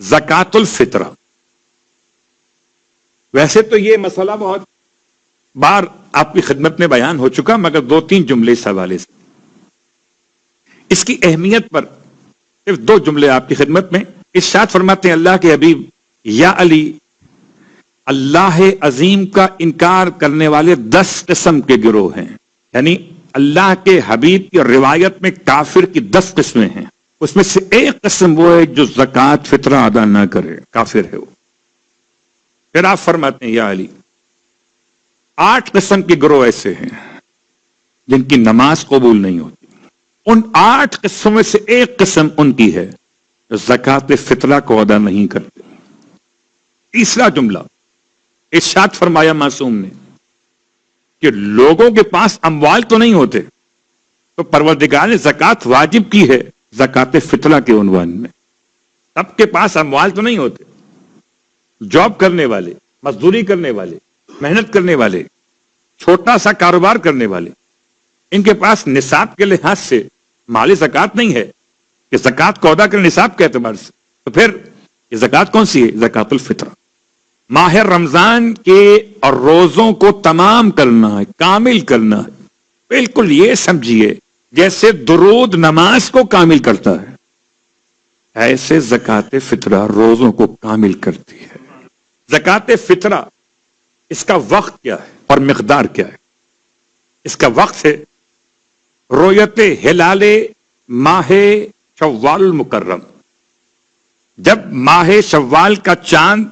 زکات الفطرہ. ویسے تو یہ مسئلہ بہت بار آپ کی خدمت میں بیان ہو چکا، مگر 2-3 جملے اس حوالے سے، اس کی اہمیت پر صرف 2 جملے آپ کی خدمت میں. ارشاد فرماتے ہیں اللہ کے حبیب، یا علی، اللہ عظیم کا انکار کرنے والے 10 قسم کے گروہ ہیں. یعنی اللہ کے حبیب کی روایت میں کافر کی 10 قسمیں ہیں، اس میں سے ایک قسم وہ ہے جو زکات فطرہ ادا نہ کرے، کافر ہے وہ. پھر آپ فرماتے ہیں یا علی، 8 قسم کے گروہ ایسے ہیں جن کی نماز قبول نہیں ہوتی. ان 8 قسموں میں سے ایک قسم ان کی ہے جو زکات فطرہ کو ادا نہیں کرتے. تیسرا جملہ ارشاد فرمایا معصوم نے کہ لوگوں کے پاس اموال تو نہیں ہوتے، تو پروردگار نے زکات واجب کی ہے زکات فطرہ کے عنوان میں. سب کے پاس اموال تو نہیں ہوتے، جاب کرنے والے، مزدوری کرنے والے، محنت کرنے والے، چھوٹا سا کاروبار کرنے والے، ان کے پاس نصاب کے لحاظ سے مالی زکات نہیں ہے کہ زکات کو ادا کریں نصاب کے اعتبار سے. تو پھر یہ زکات کون سی ہے؟ زکات الفطرہ. ماہ رمضان کے اور روزوں کو تمام کرنا ہے، کامل کرنا ہے. بالکل یہ سمجھیے جیسے درود نماز کو کامل کرتا ہے، ایسے زکات فطرہ روزوں کو کامل کرتی ہے. زکات فطرہ اس کا وقت کیا ہے اور مقدار کیا ہے؟ اس کا وقت ہے رؤیت ہلال ماہ شوال المکرم. جب ماہ شوال کا چاند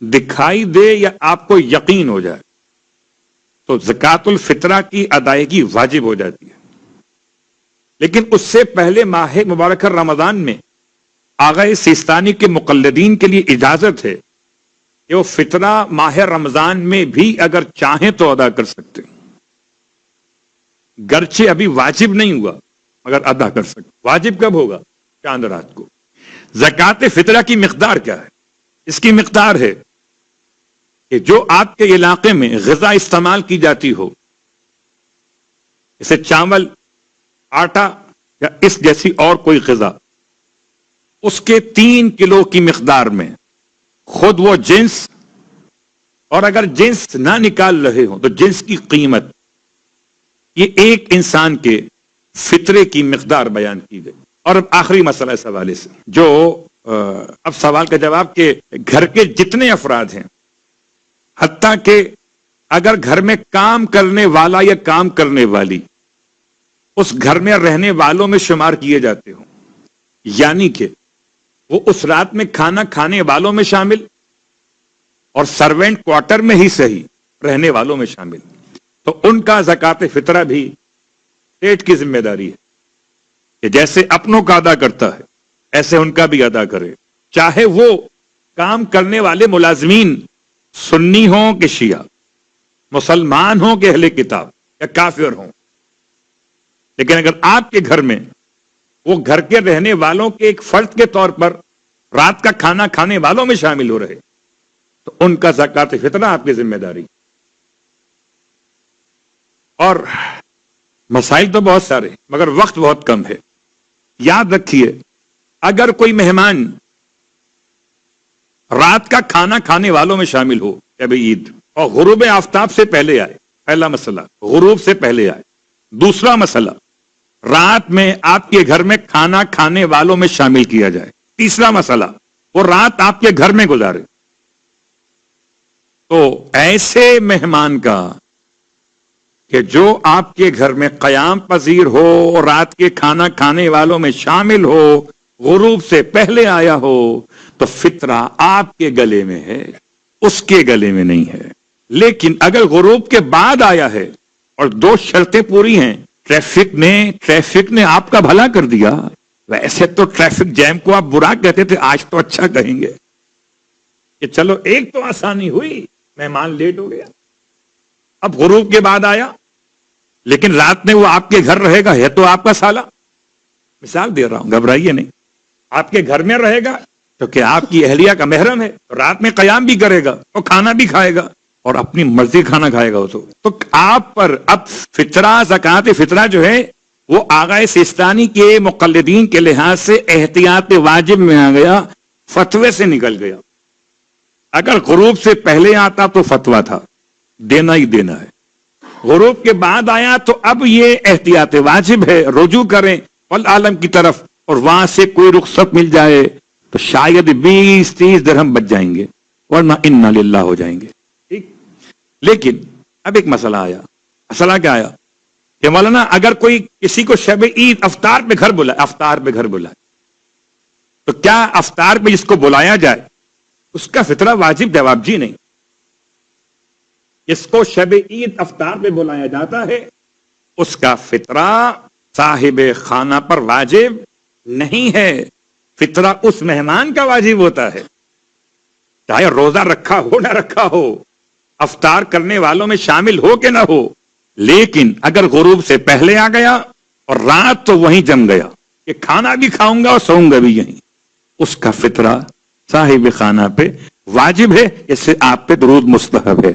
دکھائی دے یا آپ کو یقین ہو جائے تو زکات الفطرہ کی ادائیگی واجب ہو جاتی ہے. لیکن اس سے پہلے ماہ مبارک رمضان میں آغا سیستانی کے مقلدین کے لیے اجازت ہے کہ وہ فطرہ ماہ رمضان میں بھی اگر چاہیں تو ادا کر سکتے، گرچہ ابھی واجب نہیں ہوا مگر ادا کر سکتے. واجب کب ہوگا؟ چاند رات کو. زکات فطرہ کی مقدار کیا ہے؟ اس کی مقدار ہے کہ جو آپ کے علاقے میں غذا استعمال کی جاتی ہو، جیسے چاول، آٹا یا اس جیسی اور کوئی غذا، اس کے 3 کلو کی مقدار میں خود وہ جنس، اور اگر جنس نہ نکال رہے ہوں تو جنس کی قیمت، یہ ایک انسان کے فطرے کی مقدار بیان کی گئی. اور اب آخری مسئلہ اس حوالے سے جو اب سوال کا جواب کہ گھر کے جتنے افراد ہیں، حتیٰ کہ اگر گھر میں کام کرنے والا یا کام کرنے والی اس گھر میں رہنے والوں میں شمار کیے جاتے ہوں، یعنی کہ وہ اس رات میں کھانا کھانے والوں میں شامل اور سرونٹ کوارٹر میں ہی صحیح رہنے والوں میں شامل، تو ان کا زکات فطرہ بھی پیٹ کی ذمہ داری ہے کہ جیسے اپنوں کا ادا کرتا ہے ایسے ان کا بھی ادا کرے، چاہے وہ کام کرنے والے ملازمین سنی ہوں کہ شیعہ، مسلمان ہوں کہ اہل کتاب یا کافر ہوں. لیکن اگر آپ کے گھر میں وہ گھر کے رہنے والوں کے ایک فرد کے طور پر رات کا کھانا کھانے والوں میں شامل ہو رہے تو ان کا زکات فطرہ آپ کی ذمہ داری. اور مسائل تو بہت سارے مگر وقت بہت کم ہے. یاد رکھیے اگر کوئی مہمان رات کا کھانا کھانے والوں میں شامل ہو اب عید اور غروب آفتاب سے پہلے آئے، پہلا مسئلہ غروب سے پہلے آئے. دوسرا مسئلہ رات میں آپ کے گھر میں کھانا کھانے والوں میں شامل کیا جائے. تیسرا مسئلہ وہ رات آپ کے گھر میں گزارے. تو ایسے مہمان کا کہ جو آپ کے گھر میں قیام پذیر ہو، رات کے کھانا کھانے والوں میں شامل ہو، غروب سے پہلے آیا ہو، تو فطرہ آپ کے گلے میں ہے، اس کے گلے میں نہیں ہے. لیکن اگر غروب کے بعد آیا ہے اور 2 شرطیں پوری ہیں، ٹریفک نے آپ کا بھلا کر دیا. ویسے تو ٹریفک جیم کو آپ برا کہتے تھے، آج تو اچھا کہیں گے کہ چلو ایک تو آسانی ہوئی، مہمان لیٹ ہو گیا. اب غروب کے بعد آیا لیکن رات میں وہ آپ کے گھر رہے گا، ہے تو آپ کا سالہ، مثال دے رہا ہوں گھبرائیے نہیں، آپ کے گھر میں رہے گا تو کہ آپ کی اہلیہ کا محرم ہے، رات میں قیام بھی کرے گا اور کھانا بھی کھائے گا. اور اپنی مرضی کھانا کھائے گا تو آپ پر اب فطرہ زکات فطرہ جو ہے وہ آغا سیستانی کے مقلدین کے لحاظ سے احتیاط واجب میں آ گیا، فتوے سے نکل گیا۔ اگر غروب سے پہلے آتا تو فتویٰ تھا، دینا ہی دینا ہے، غروب کے بعد آیا تو اب یہ احتیاط واجب ہے، رجوع کریں والعالم کی طرف، اور وہاں سے کوئی رخصت مل جائے تو شاید 20-30 درہم بچ جائیں گے، ورنہ انا للہ ہو جائیں گے۔ ٹھیک، لیکن اب ایک مسئلہ آیا۔ مسئلہ کیا آیا کہ مولانا اگر کوئی کسی کو شب عید افطار پہ گھر بلائے تو کیا افطار پہ جس کو بلایا جائے اس کا فطرہ واجب؟ جواب جی نہیں۔ جس کو شب عید افطار پہ بلایا جاتا ہے اس کا فطرہ صاحب خانہ پر واجب نہیں ہے، فطرہ اس مہمان کا واجب ہوتا ہے، چاہے روزہ رکھا ہو نہ رکھا ہو، افطار کرنے والوں میں شامل ہو کہ نہ ہو، لیکن اگر غروب سے پہلے آ گیا اور رات تو وہیں جم گیا کہ کھانا بھی کھاؤں گا اور سوؤں گا بھی یہیں، اس کا فطرہ صاحب خانہ پہ واجب ہے، اس سے آپ پہ درود مستحب ہے۔